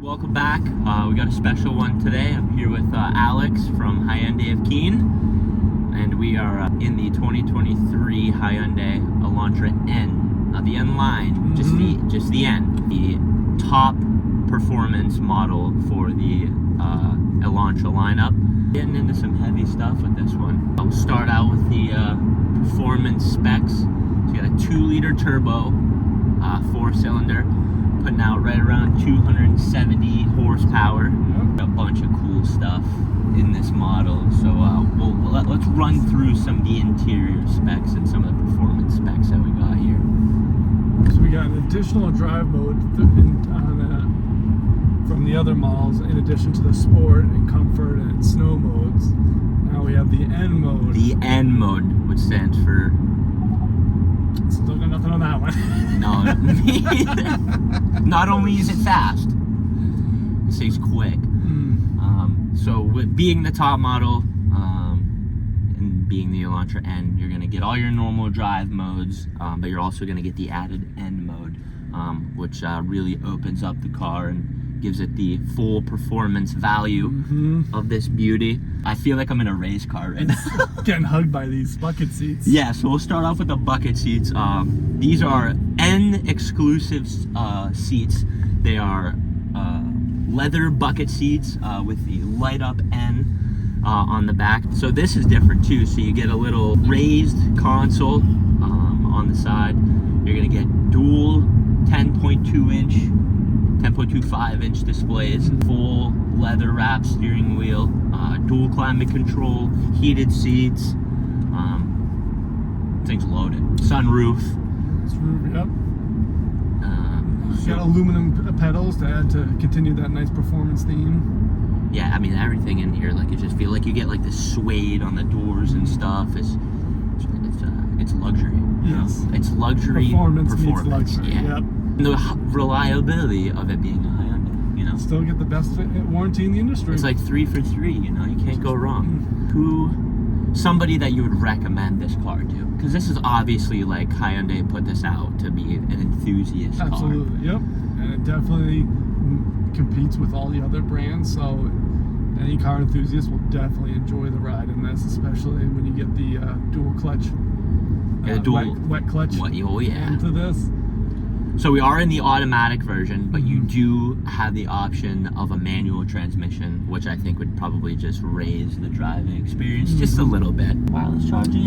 Welcome back. We got a special one today. I'm here with Alex from Hyundai of Keene, and we are in the 2023 Hyundai Elantra N. Not the N line, just the N, the top performance model for the Elantra lineup. Getting into some heavy stuff with this one. I'll start out with the performance specs. So you got a 2-liter turbo, 4-cylinder. Putting out right around 270 horsepower. A bunch of cool stuff in this model. So let's run through some of the interior specs and some of the performance specs that we got here. So we got an additional drive mode from the other models, in addition to the sport and comfort and snow modes. Now we have the N mode. The N mode, which stands for... Still got nothing on that one. No, me either. Not only is it fast, it stays quick. So with being the top model and being the Elantra N, you're going to get all your normal drive modes, but you're also going to get the added N mode, which really opens up the car and gives it the full performance value of this beauty. I feel like I'm in a race car right now. Getting hugged by these bucket seats. Yeah, so we'll start off with the bucket seats. These are N exclusive seats. They are leather bucket seats with the light up N on the back. So this is different too. So you get a little raised console on the side. You're gonna get dual 10.25 inch displays, full leather wrap steering wheel, dual climate control, heated seats. Thing's loaded. Sunroof. Yep. Got aluminum pedals to add to continue that nice performance theme. Yeah, I mean everything in here, like you just feel like you get like the suede on the doors and stuff. It's luxury. Yes. It's luxury performance. Luxury. Yeah. Yep. And the reliability of it being a Hyundai, you know. Still get the best warranty in the industry. It's like 3 for 3, you know. You can't go wrong. Somebody that you would recommend this car to? Because this is obviously like Hyundai put this out to be an enthusiast car. Absolutely, yep. And it definitely competes with all the other brands, so any car enthusiast will definitely enjoy the ride in this, especially when you get the dual clutch, wet clutch into this. So we are in the automatic version, but you do have the option of a manual transmission, which I think would probably just raise the driving experience just a little bit. Wireless charging.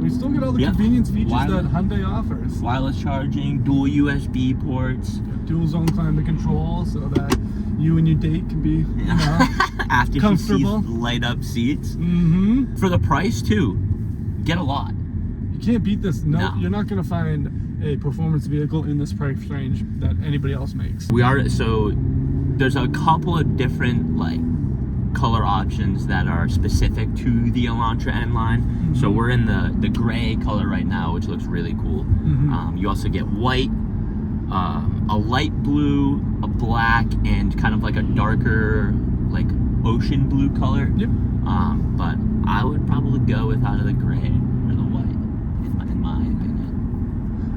We still get all the convenience features that Hyundai offers. Wireless charging, dual USB ports. Dual zone climate control, so that you and your date can be after comfortable. She sees light up seats. For the price too, get a lot. You can't beat this. No. You're not going to find a performance vehicle in this price range that anybody else makes. So there's a couple of different like color options that are specific to the Elantra N line. So we're in the gray color right now, which looks really cool. You also get white, a light blue, a black, and kind of like a darker like ocean blue color. Yep. But I would probably go with either the gray or the white, in my opinion.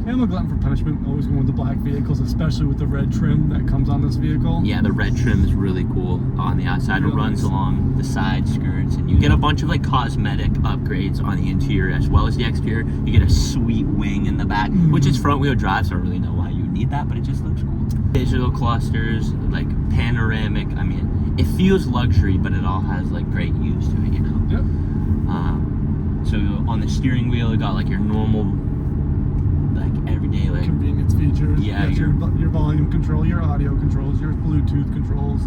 I'm a glutton for punishment, always going with the black vehicles, especially with the red trim that comes on this vehicle. Yeah, the red trim is really cool on the outside. It runs along the side skirts, and you get a bunch of like cosmetic upgrades on the interior as well as the exterior. You get a sweet wing in the back, which is front wheel drive, so I don't really know why you would need that, but it just looks cool. Digital clusters, like panoramic. I mean, it feels luxury, but it all has like great use to it, you know? Yep. So on the steering wheel, you got like your normal, like everyday like convenience features. Yeah, your volume control, your audio controls, your Bluetooth controls.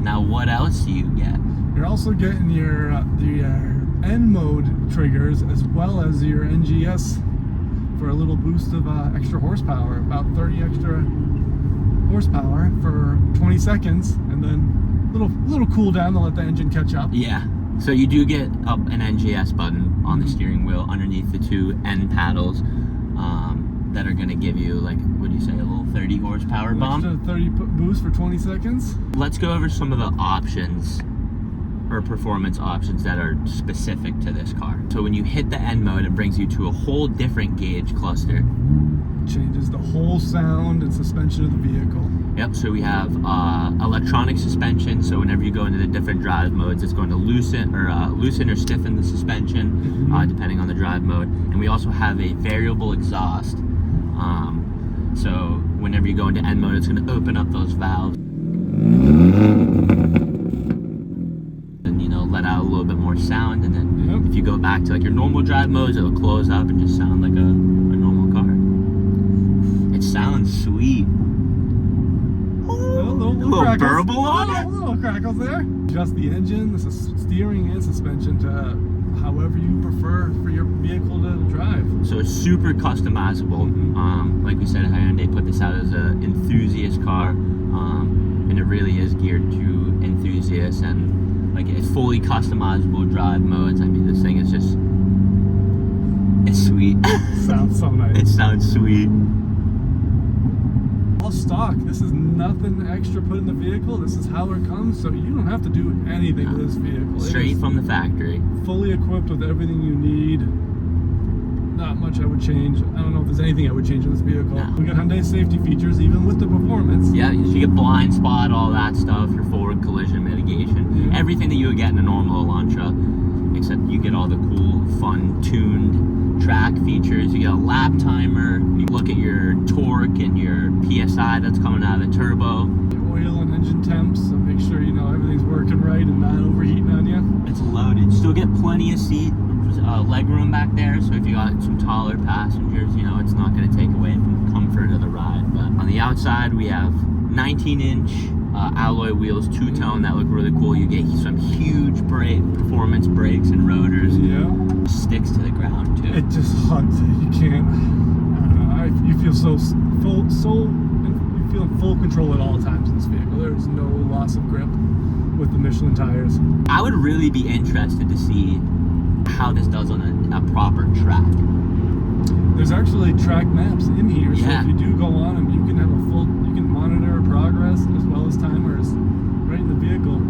Now what else do you get? You're also getting your N mode triggers as well as your NGS for a little boost of extra horsepower, about 30 extra horsepower for 20 seconds, and then little cool down to let the engine catch up. Yeah. So you do get an NGS button on the steering wheel underneath the 2 N paddles that are going to give you, like, what do you say, a little 30 horsepower bump? Extra 30 boost for 20 seconds. Let's go over some of the options or performance options that are specific to this car. So when you hit the N mode, it brings you to a whole different gauge cluster. Changes the whole sound and suspension of the vehicle. Yep, so we have a electronic suspension, so whenever you go into the different drive modes, it's going to loosen or stiffen the suspension, depending on the drive mode. And we also have a variable exhaust, so whenever you go into N mode, it's going to open up those valves and, you know, let out a little bit more sound. And then if you go back to like your normal drive modes, it'll close up and just sound like a normal car. It sounds sweet. Little burble on it. Little crackles there. Adjust the engine, the steering, and suspension to however you prefer for your vehicle to drive. So it's super customizable. Like we said, Hyundai put this out as an enthusiast car, and it really is geared to enthusiasts, and like it's fully customizable drive modes. I mean, this thing is just, it's sweet. Sounds so nice. It sounds sweet. All stock. This is nothing extra put in the vehicle. This is how it comes, so you don't have to do anything with this vehicle. Straight from the factory. Fully equipped with everything you need. Not much I would change. I don't know if there's anything I would change in this vehicle. No. We got Hyundai safety features, even with the performance. Yeah, you get blind spot, all that stuff, your forward collision mitigation, everything that you would get in a normal Elantra, except you get all the cool, fun, tuned track features. You get a lap timer. You look at your torque and your PSI that's coming out of the turbo. Oil and engine temps, so make sure you know everything's working right and not overheating on you. It's loaded. Still get plenty of seat leg room back there, so if you got some taller passengers, you know, it's not going to take away from the comfort of the ride. But on the outside, we have 19-inch alloy wheels, two-tone, that look really cool. You get some huge performance brakes and rotors. Yeah. Sticks to the ground too. It just hugs it. You can't. I don't know. You feel you feel in full control at all times in this vehicle. There's no loss of grip with the Michelin tires. I would really be interested to see how this does on a proper track. There's actually track maps in here, so if you do go on them, you can have you can monitor progress as well as timers right in the vehicle.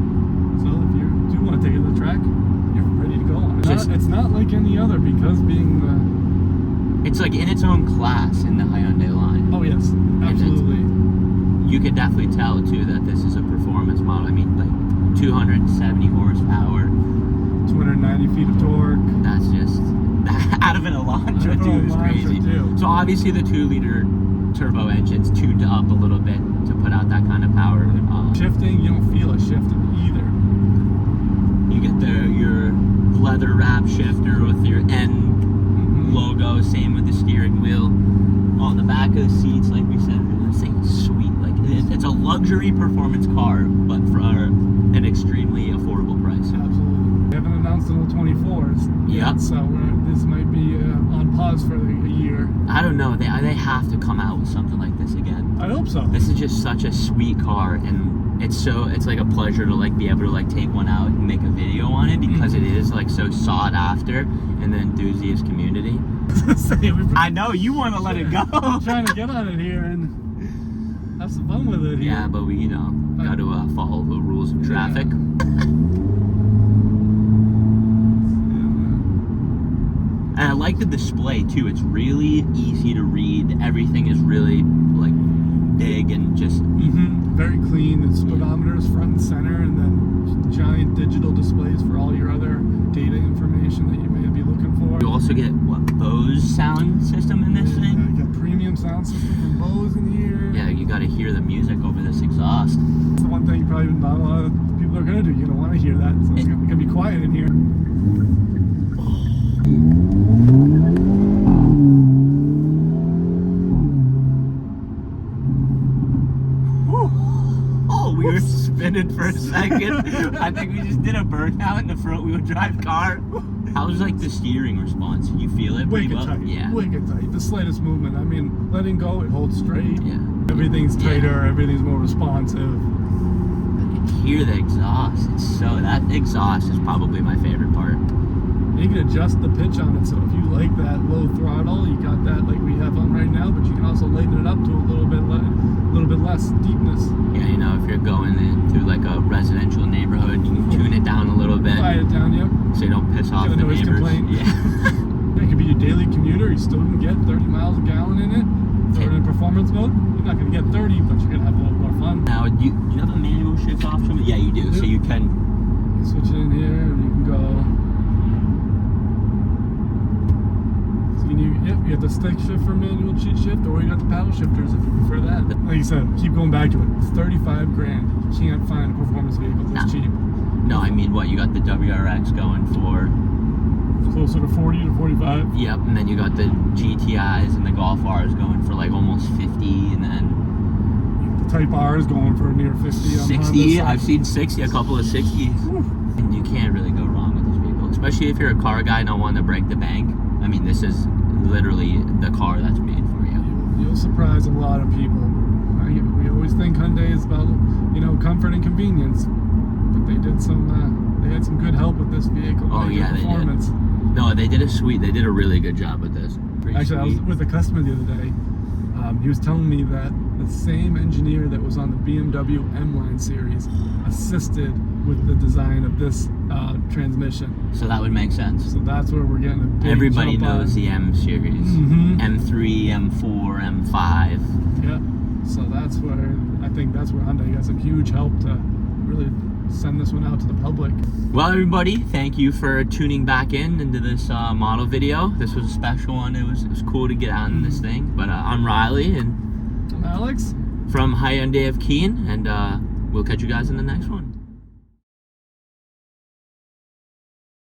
So if you do want to take it to the track, you're ready to go on it. It's not like any other, because being it's like in its own class in the Hyundai line. Oh yes, absolutely. You could definitely tell too that this is a performance model. I mean, like 270 horsepower. 290 feet of torque. That's just out of an Elantra too is crazy. So obviously the 2-liter turbo engine's tuned up a little bit to put out that kind of power. Shifting, you don't feel it shifting either. You get your leather wrap shifter with your N logo. Same with the steering wheel. On the back of the seats, like we said, this thing's sweet. Like it's a luxury performance car, but for an extremely affordable price. Absolutely. We haven't announced the 24s yet, so this might be on pause for a year. I don't know. They have to come out with something like this again. I hope so. This is just such a sweet car, and it's like a pleasure to like be able to like take one out and make a video on it, because it is like so sought after in the enthusiast community. I know you want to let it go. I'm trying to get on it here and have some fun with it here. Yeah, but we got to follow the rules of traffic. And I like the display too. It's really easy to read. Everything is really like big and just very clean. The speedometer's front and center, and then giant digital displays for all your other data information that you may be looking for. You also get Bose sound system in this thing. You got premium sound system from Bose in here. Yeah, you got to hear the music over this exhaust. It's the one thing you probably not a lot of people are gonna do. You don't want to hear that, so it's gonna be quiet in here. We were spinning for a second. I think we just did a burnout in the front wheel drive car. How's like the steering response? You feel it pretty well? Wicked tight. Yeah. Wicked tight. The slightest movement. I mean, letting go, it holds straight. Yeah. Everything's tighter. Everything's more responsive. I can hear the exhaust. That exhaust is probably my favorite part. You can adjust the pitch on it, so if you like that low throttle, you got that like we have on right now, but you can also lighten it up to a little bit less deepness. Yeah, you know, if you're going into like a residential neighborhood, you can tune it down a little bit. Quiet it down, yep. So you don't piss off the noise neighbors. Complaint. Yeah. It could be your daily commuter. You still can get 30 miles a gallon in it. Throw it in performance mode. You're not going to get 30, but you're going to have a little more fun. Now, do you have a manual shift stick shift for manual cheat shift, or you got the paddle shifters if you prefer that. Like you said, keep going back to it. It's 35 grand. You can't find a performance vehicle this cheap. No, I mean, what, you got the WRX going for? Closer to 40 to 45. Yep, and then you got the GTIs and the Golf Rs going for like almost 50, and then the Type R is going for near 50. 60. I've seen 60, a couple of 60s. Whew. And you can't really go wrong with this vehicle, especially if you're a car guy not wanting to break the bank. I mean, this is literally the car that's made for you. You'll surprise a lot of people. We always think Hyundai is about, comfort and convenience, but they did they had some good help with this vehicle. Oh yeah, performance. They did. No, they did a really good job with this. Actually, I was with a customer the other day. He was telling me that the same engineer that was on the BMW M-Line series assisted with the design of this transmission. So that would make sense. So that's where we're getting a big Everybody jump knows on. the M series. Mm-hmm. M3, M4, M5. Yeah. So I think that's where Hyundai got some huge help to really send this one out to the public. Well, everybody, thank you for tuning back into this model video. This was a special one. It was cool to get out in this thing. But I'm Reilly, and I'm Alex from Hyundai of Keene, and we'll catch you guys in the next one.